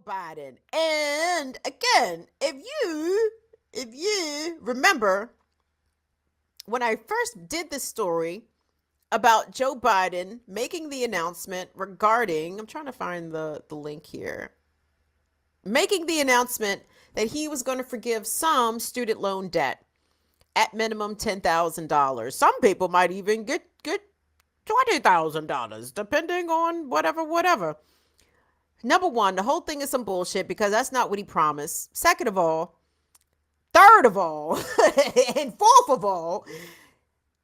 Biden. And again, if you remember when I first did this story about Joe Biden making the announcement regarding, I'm trying to find the link here, making the announcement that he was going to forgive some student loan debt at minimum $10,000. Some people might even get $20,000, depending on whatever. Number one, the whole thing is some bullshit because that's not what he promised. Second of all, third of all, and fourth of all,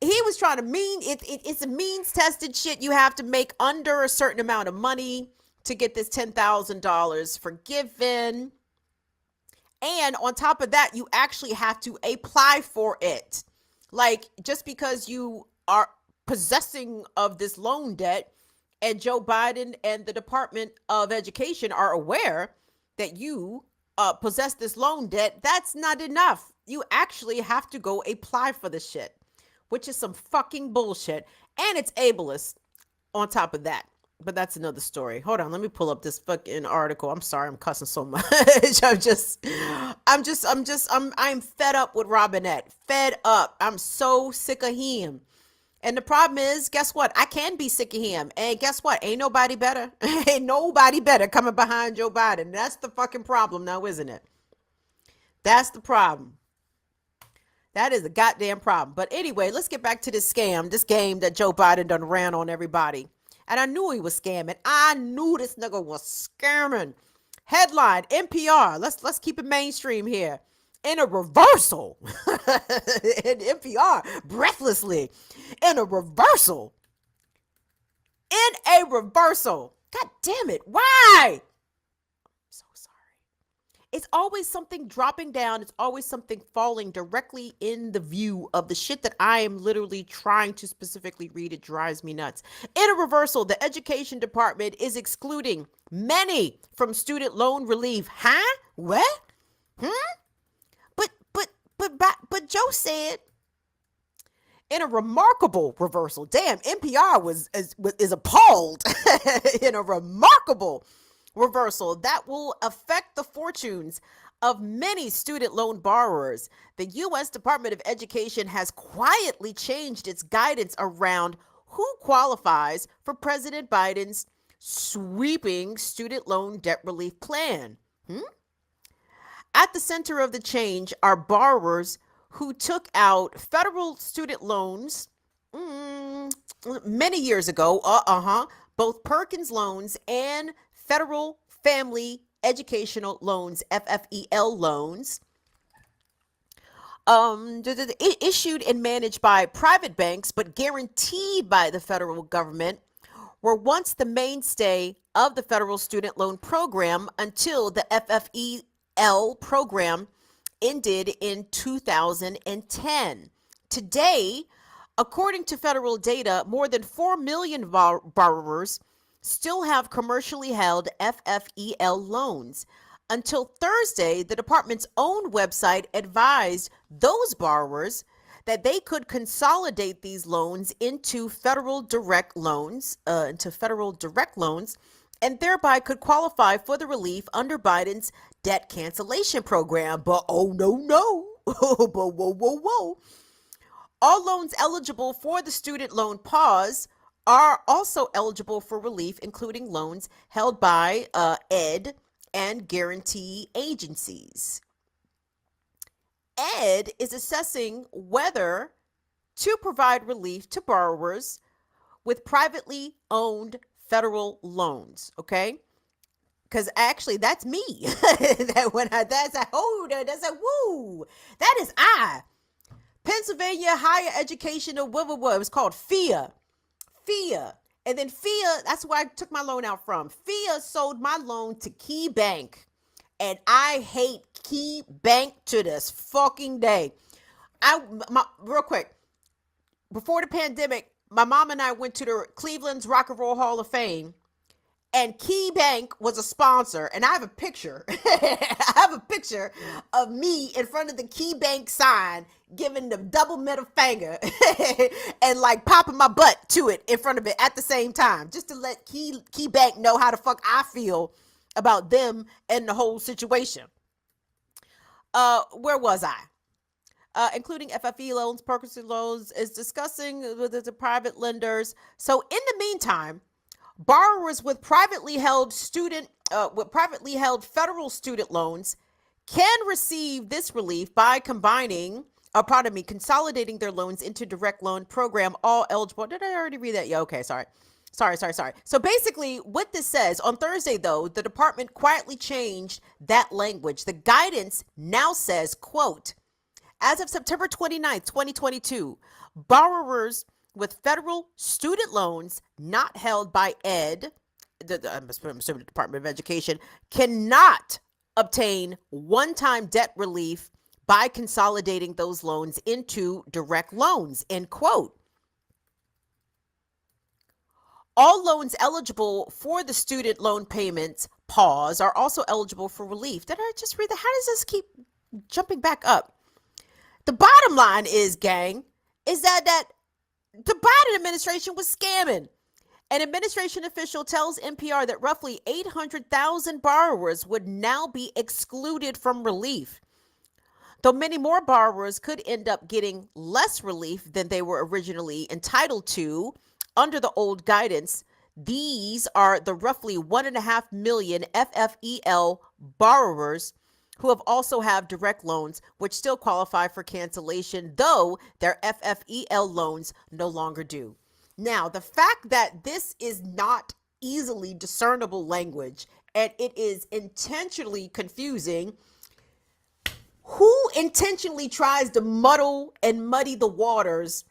he was trying to it's a means tested shit. You have to make under a certain amount of money to get this $10,000 forgiven. And on top of that, you actually have to apply for it. Like, just because you are possessing of this loan debt and Joe Biden and the Department of Education are aware that you possess this loan debt, that's not enough. You actually have to go apply for the shit, which is some fucking bullshit. And it's ableist on top of that. But that's another story. Hold on, let me pull up this fucking article. I'm sorry, I'm cussing so much. I'm fed up with Robinette. Fed up. I'm so sick of him. And the problem is, guess what? I can be sick of him. And guess what? Ain't nobody better. Ain't nobody better coming behind Joe Biden. That's the fucking problem now, isn't it? That's the problem. That is a goddamn problem. But anyway, let's get back to this scam, this game that Joe Biden done ran on everybody. And I knew he was scamming. I knew this nigga was scamming. Headline, NPR. Let's keep it mainstream here. In a reversal. In NPR, breathlessly. In a reversal. In a reversal. God damn it. Why? So sorry. It's always something dropping down. It's always something falling directly in the view of the shit that I am literally trying to specifically read. It drives me nuts. In a reversal, the education department is excluding many from student loan relief. Huh? What? But Joe said, in a remarkable reversal. Damn, NPR is appalled. In a remarkable reversal that will affect the fortunes of many student loan borrowers. The U.S. Department of Education has quietly changed its guidance around who qualifies for President Biden's sweeping student loan debt relief plan. At the center of the change are borrowers who took out federal student loans many years ago, both Perkins loans and federal family educational loans, FFEL loans, issued and managed by private banks but guaranteed by the federal government, were once the mainstay of the federal student loan program until the FFEL program ended in 2010. Today, according to federal data, more than 4 million borrowers still have commercially held FFEL loans. Until Thursday, the department's own website advised those borrowers that they could consolidate these loans into federal direct loans, and thereby could qualify for the relief under Biden's debt cancellation program. But oh no. But whoa. All loans eligible for the student loan pause are also eligible for relief, including loans held by ED and guarantee agencies. ED is assessing whether to provide relief to borrowers with privately owned federal loans, okay? Because actually, that's me. That's a woo. That is I. Pennsylvania Higher Educational, what it was called, FEA. And then FEA, that's where I took my loan out from. FEA sold my loan to Key Bank. And I hate Key Bank to this fucking day. Real quick, before the pandemic, my mom and I went to the Cleveland's Rock and Roll Hall of Fame, and Key Bank was a sponsor. And I have a picture. I have a picture of me in front of the Key Bank sign, giving the double middle finger and like popping my butt to it in front of it at the same time, just to let Key Bank know how the fuck I feel about them and the whole situation. Where was I? Including FFE loans, purchasing loans, is discussing with the private lenders. So in the meantime, borrowers with privately held federal student loans can receive this relief by consolidating their loans into direct loan program. All eligible. Did I already read that? Yeah. Okay. Sorry. So basically what this says on Thursday, though, the department quietly changed that language. The guidance now says, quote, as of September 29th, 2022, borrowers with federal student loans not held by I'm assuming the Department of Education, cannot obtain one-time debt relief by consolidating those loans into direct loans, end quote. All loans eligible for the student loan payments pause are also eligible for relief. Did I just read that? How does this keep jumping back up? The bottom line is, gang, is that the Biden administration was scamming. An administration official tells NPR that roughly 800,000 borrowers would now be excluded from relief. Though many more borrowers could end up getting less relief than they were originally entitled to under the old guidance, these are the roughly 1.5 million FFEL borrowers who also have direct loans, which still qualify for cancellation, though their FFEL loans no longer do. Now, the fact that this is not easily discernible language and it is intentionally confusing, who intentionally tries to muddy the waters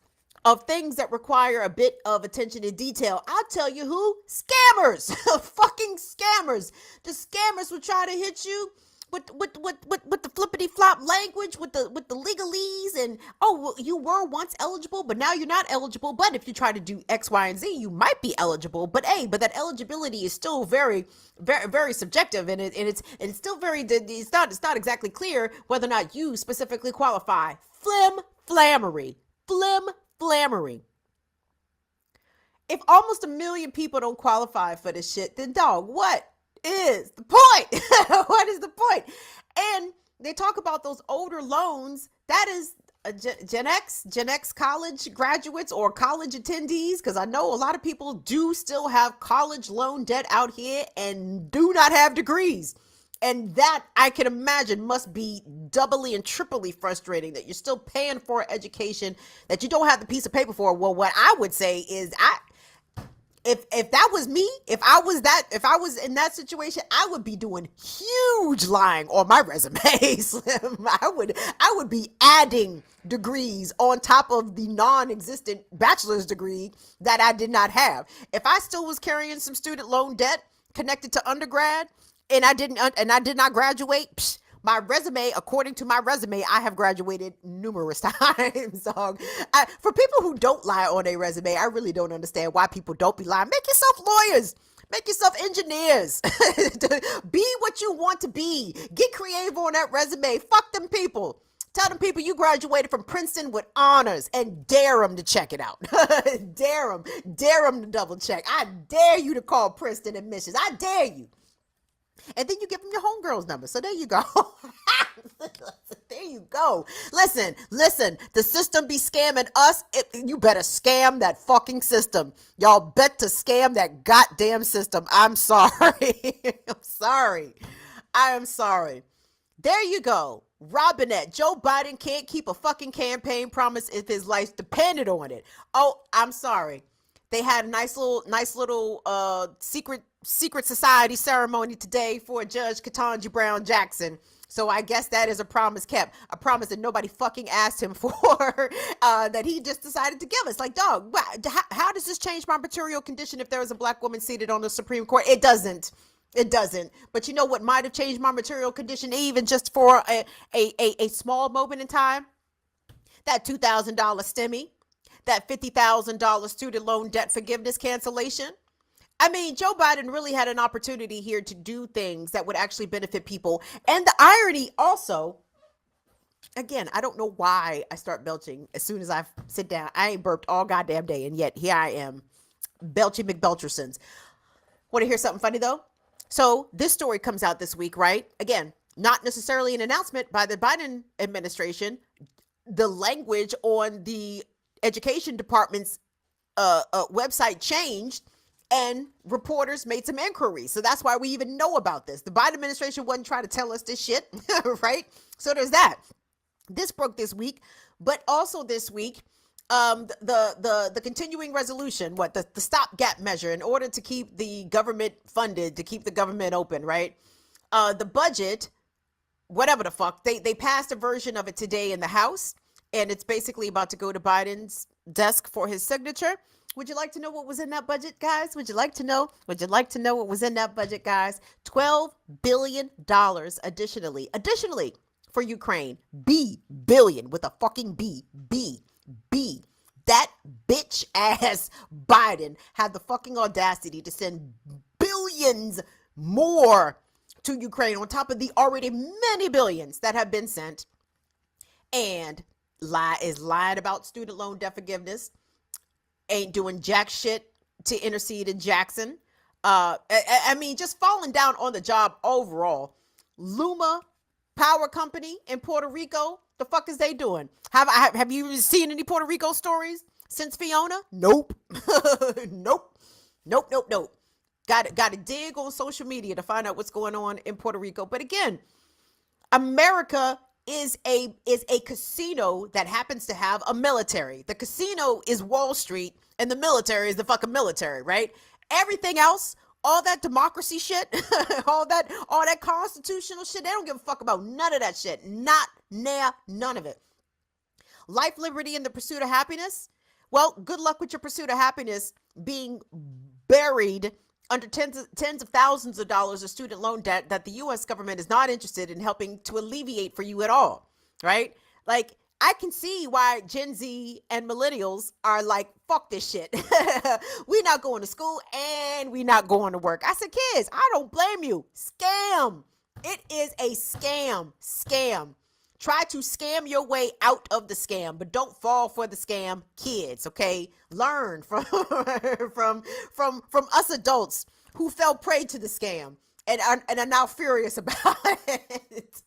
of things that require a bit of attention to detail? I'll tell you who. Scammers. Fucking scammers. The scammers will try to hit you with the flippity flop language, with the legalese, and well, you were once eligible, but now you're not eligible. But if you try to do X, Y, and Z, you might be eligible. But that eligibility is still very, very, very subjective, and it's still very. It's not exactly clear whether or not you specifically qualify. Flammery. If almost 1 million people don't qualify for this shit, then dog, what is the point? What is the point? And they talk about those older loans. That is Gen X college graduates or college attendees, because I know a lot of people do still have college loan debt out here and do not have degrees. And that, I can imagine, must be doubly and triply frustrating, that you're still paying for education that you don't have the piece of paper for. Well, what I would say is, if that was me, if I was in that situation, I would be doing huge lying on my resume, Slim. I would be adding degrees on top of the non-existent bachelor's degree that I did not have. If I still was carrying some student loan debt connected to undergrad, and I did not graduate, my resume, according to my resume, I have graduated numerous times. For people who don't lie on their resume, I really don't understand why people don't be lying. Make yourself lawyers. Make yourself engineers. Be what you want to be. Get creative on that resume. Fuck them people. Tell them people you graduated from Princeton with honors, and dare them to check it out. Dare them to double check. I dare you to call Princeton admissions. I dare you. And then you give them your homegirl's number. So there you go. There you go. Listen, the system be scamming us. You better scam that fucking system. Y'all bet to scam that goddamn system. I'm sorry. I am sorry. There you go. Robinette. Joe Biden can't keep a fucking campaign promise if his life depended on it. Oh, I'm sorry. They had a nice little secret society ceremony today for Judge Ketanji Brown Jackson. So I guess that is a promise kept, a promise that nobody fucking asked him for, that he just decided to give us. Like, dog, how does this change my material condition if there was a black woman seated on the Supreme Court? It doesn't. But you know what might have changed my material condition, even just for a small moment in time? That $2,000 STEMI, that $50,000 student loan debt forgiveness cancellation. I mean, Joe Biden really had an opportunity here to do things that would actually benefit people. And the irony also, again, I don't know why I start belching as soon as I sit down. I ain't burped all goddamn day, and yet here I am, belching McBelchersons. Want to hear something funny, though? So this story comes out this week, right? Again, not necessarily an announcement by the Biden administration. The language on the education department's website changed, and reporters made some inquiries. So that's why we even know about this. The Biden administration wasn't trying to tell us this shit, right? So there's that. This broke this week, but also this week, the continuing resolution, the stopgap measure in order to keep the government funded, to keep the government open, right? The budget, whatever the fuck, they passed a version of it today in the House, and it's basically about to go to Biden's desk for his signature. Would you like to know what was in that budget, guys? Would you like to know? Would you like to know what was in that budget, guys? $12 billion additionally for Ukraine. Billion with a fucking B. That bitch ass Biden had the fucking audacity to send billions more to Ukraine on top of the already many billions that have been sent, and is lying about student loan debt forgiveness, ain't doing jack shit to intercede in Jackson. I mean, just falling down on the job overall. Luma Power Company in Puerto Rico, the fuck is they doing? Have you seen any Puerto Rico stories since Fiona? Nope. Nope. Got to dig on social media to find out what's going on in Puerto Rico. But again, America is a casino that happens to have a military. The casino is Wall Street and the military is the fucking military, right? Everything else, all that democracy shit, all that constitutional shit, they don't give a fuck about none of that shit. None of it. Life, liberty, and the pursuit of happiness. Well, good luck with your pursuit of happiness being buried under tens of thousands of dollars of student loan debt that the U.S. government is not interested in helping to alleviate for you at all, right? Like, I can see why Gen Z and millennials are like, fuck this shit. We not going to school and we not going to work. I said, kids, I don't blame you. Scam. It is a scam. Try to scam your way out of the scam, but don't fall for the scam, kids, okay? Learn from us adults who fell prey to the scam and are now furious about it.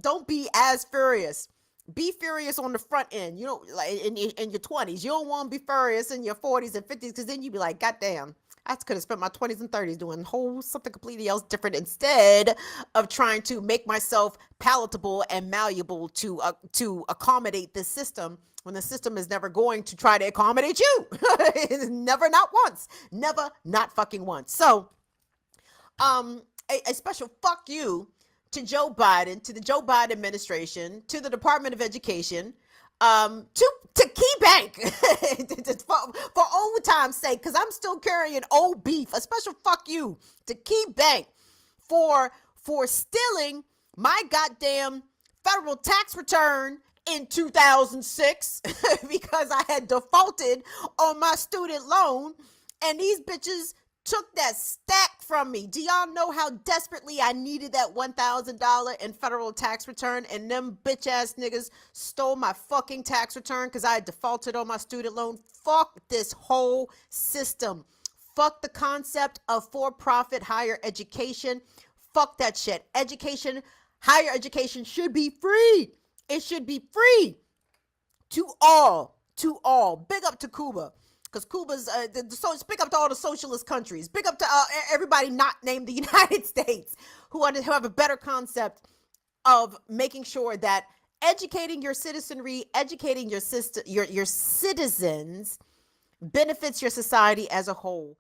Don't be as furious. Be furious on the front end. You know, like in your 20s. You don't want to be furious in your 40s and 50s, because then you be like, God damn, I could have spent my 20s and 30s doing something completely else different, instead of trying to make myself palatable and malleable to accommodate this system, when the system is never going to try to accommodate you. Never, not once. Never, not fucking once. So, a special fuck you to Joe Biden, to the Joe Biden administration, to the Department of Education, to Key Bank, for old time's sake, because I'm still carrying old beef. A special fuck you to Key Bank for stealing my goddamn federal tax return in 2006 because I had defaulted on my student loan, and these bitches took that stack from me. Do y'all know how desperately I needed that $1,000 in federal tax return, and them bitch ass niggas stole my fucking tax return because I had defaulted on my student loan? Fuck this whole system. Fuck the concept of for-profit higher education. Fuck that shit. Higher education should be free. It should be free to all. Big up to Cuba. Because Cuba's, big up to all the socialist countries. Big up to everybody not named the United States, who have a better concept of making sure that educating your citizenry, educating your citizens benefits your society as a whole.